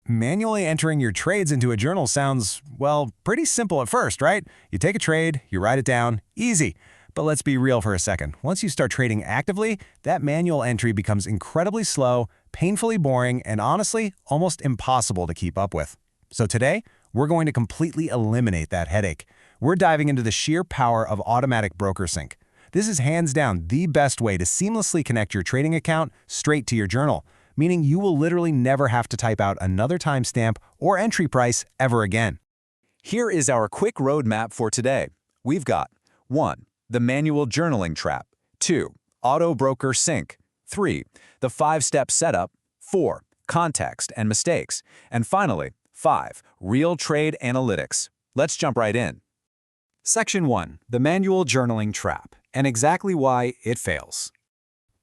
Manually entering your trades into a journal sounds, well, pretty simple at first, right? You take a trade, you write it down, easy. But let's be real for a second. Once you start trading actively, that manual entry becomes incredibly slow, painfully boring, and honestly, almost impossible to keep up with. So today, we're going to completely eliminate that headache. We're diving into the sheer power of automatic broker sync. This is hands down the best way to seamlessly connect your trading account straight to your journal, meaning you will literally never have to type out another timestamp or entry price ever again. Here is our quick roadmap for today. We've got 1. The manual journaling trap. 2. Auto broker sync. 3. The 5-step setup. 4. Context and mistakes. And finally, 5. Real trade analytics. Let's jump right in. Section 1. The manual journaling trap, and exactly why it fails.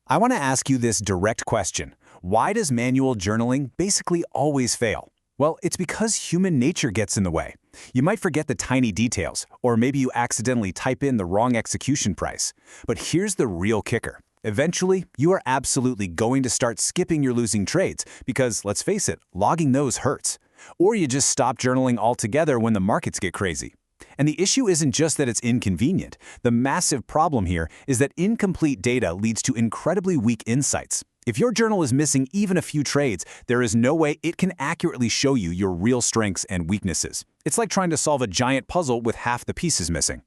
I want to ask you this direct question. Why does manual journaling basically always fail? Well, it's because human nature gets in the way. You might forget the tiny details, or maybe you accidentally type in the wrong execution price. But here's the real kicker. Eventually, you are absolutely going to start skipping your losing trades because, let's face it, logging those hurts. Or you just stop journaling altogether when the markets get crazy. And the issue isn't just that it's inconvenient. The massive problem here is that incomplete data leads to incredibly weak insights. If your journal is missing even a few trades, there is no way it can accurately show you your real strengths and weaknesses. It's like trying to solve a giant puzzle with half the pieces missing.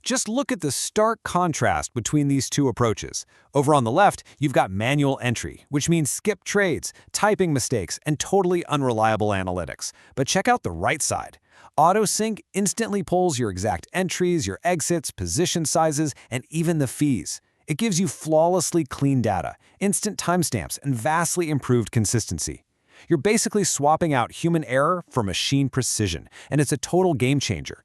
Just look at the stark contrast between these two approaches. Over on the left, you've got manual entry, which means skip trades, typing mistakes, and totally unreliable analytics. But check out the right side. Auto-sync instantly pulls your exact entries, your exits, position sizes, and even the fees. It gives you flawlessly clean data, instant timestamps, and vastly improved consistency. You're basically swapping out human error for machine precision, and it's a total game changer.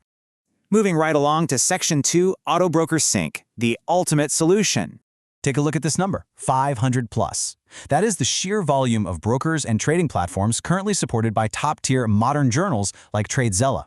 Moving right along to Section 2, Auto Broker Sync, the ultimate solution. Take a look at this number, 500 plus. That is the sheer volume of brokers and trading platforms currently supported by top-tier modern journals like TradeZella.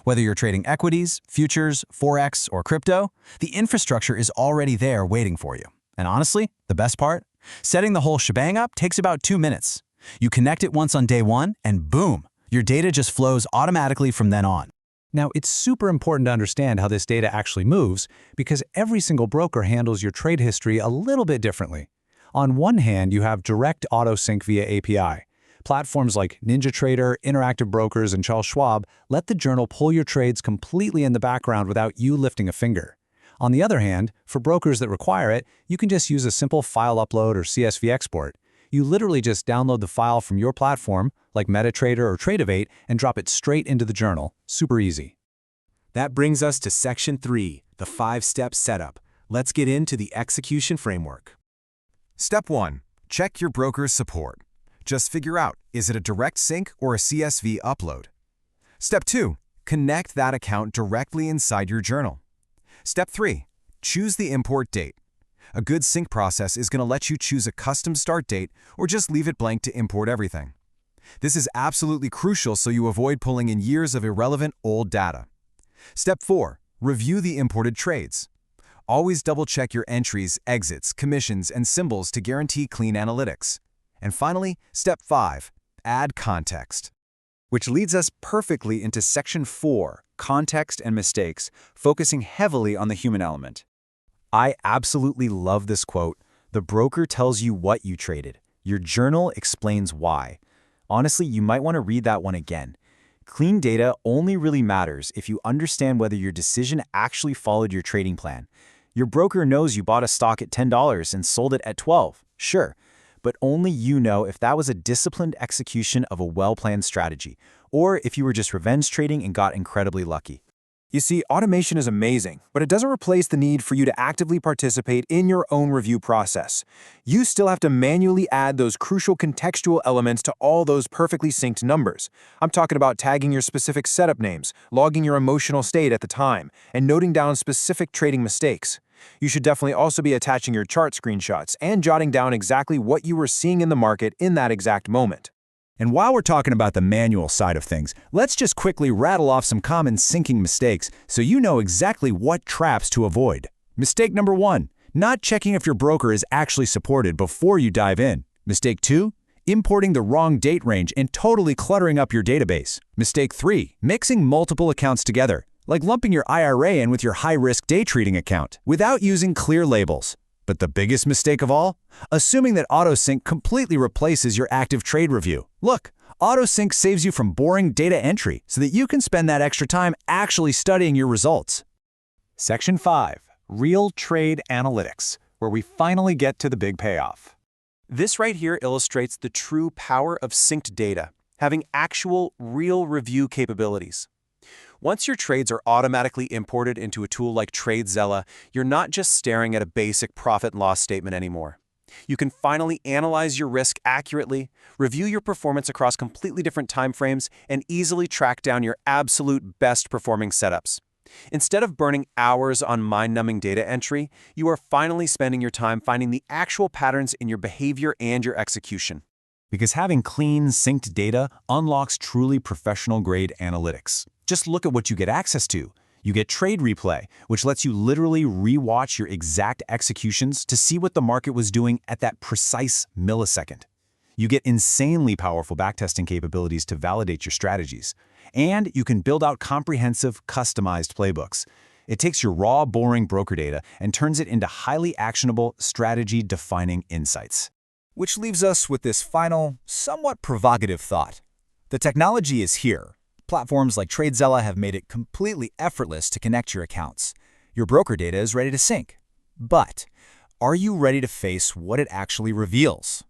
Whether you're trading equities, futures, forex, or crypto, the infrastructure is already there waiting for you. And honestly, the best part? Setting the whole shebang up takes about 2 minutes. You connect it once on day one, and boom, your data just flows automatically from then on. Now, it's super important to understand how this data actually moves because every single broker handles your trade history a little bit differently. On one hand, you have direct auto-sync via API. Platforms like NinjaTrader, Interactive Brokers, and Charles Schwab let the journal pull your trades completely in the background without you lifting a finger. On the other hand, for brokers that require it, you can just use a simple file upload or CSV export. You literally just download the file from your platform, like MetaTrader or Tradeovate, and drop it straight into the journal. Super easy. That brings us to Section 3, the 5-step setup. Let's get into the execution framework. Step 1. Check your broker's support. Just figure out, is it a direct sync or a CSV upload? Step 2. Connect that account directly inside your journal. Step 3. Choose the import date. A good sync process is going to let you choose a custom start date or just leave it blank to import everything. This is absolutely crucial so you avoid pulling in years of irrelevant old data. Step 4. Review the imported trades. Always double-check your entries, exits, commissions, and symbols to guarantee clean analytics. And finally, Step 5. Add context. Which leads us perfectly into Section 4, Context and Mistakes, focusing heavily on the human element. I absolutely love this quote. The broker tells you what you traded. Your journal explains why. Honestly, you might want to read that one again. Clean data only really matters if you understand whether your decision actually followed your trading plan. Your broker knows you bought a stock at $10 and sold it at $12, sure, but only you know if that was a disciplined execution of a well-planned strategy, or if you were just revenge trading and got incredibly lucky. You see, automation is amazing, but it doesn't replace the need for you to actively participate in your own review process. You still have to manually add those crucial contextual elements to all those perfectly synced numbers. I'm talking about tagging your specific setup names, logging your emotional state at the time, and noting down specific trading mistakes. You should definitely also be attaching your chart screenshots and jotting down exactly what you were seeing in the market in that exact moment. And while we're talking about the manual side of things, let's just quickly rattle off some common syncing mistakes so you know exactly what traps to avoid. Mistake number 1, not checking if your broker is actually supported before you dive in. Mistake 2, Importing the wrong date range and totally cluttering up your database. Mistake 3. Mixing multiple accounts together, like lumping your IRA in with your high-risk day trading account, without using clear labels. But the biggest mistake of all? Assuming that AutoSync completely replaces your active trade review. Look, AutoSync saves you from boring data entry so that you can spend that extra time actually studying your results. Section 5. Real Trade Analytics, where we finally get to the big payoff. This right here illustrates the true power of synced data, having actual, real review capabilities. Once your trades are automatically imported into a tool like TradeZella, you're not just staring at a basic profit and loss statement anymore. You can finally analyze your risk accurately, review your performance across completely different time frames, and easily track down your absolute best performing setups. Instead of burning hours on mind-numbing data entry, you are finally spending your time finding the actual patterns in your behavior and your execution. Because having clean, synced data unlocks truly professional-grade analytics. Just look at what you get access to. You get Trade Replay, which lets you literally re-watch your exact executions to see what the market was doing at that precise millisecond. You get insanely powerful backtesting capabilities to validate your strategies. And you can build out comprehensive, customized playbooks. It takes your raw, boring broker data and turns it into highly actionable, strategy-defining insights. Which leaves us with this final, somewhat provocative thought. The technology is here. Platforms like TradeZella have made it completely effortless to connect your accounts. Your broker data is ready to sync. But are you ready to face what it actually reveals?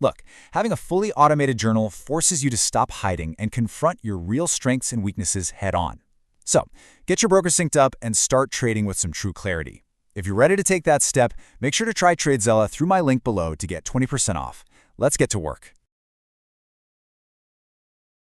Look, having a fully automated journal forces you to stop hiding and confront your real strengths and weaknesses head-on. So, get your broker synced up and start trading with some true clarity. If you're ready to take that step, make sure to try TradeZella through my link below to get 20% off. Let's get to work.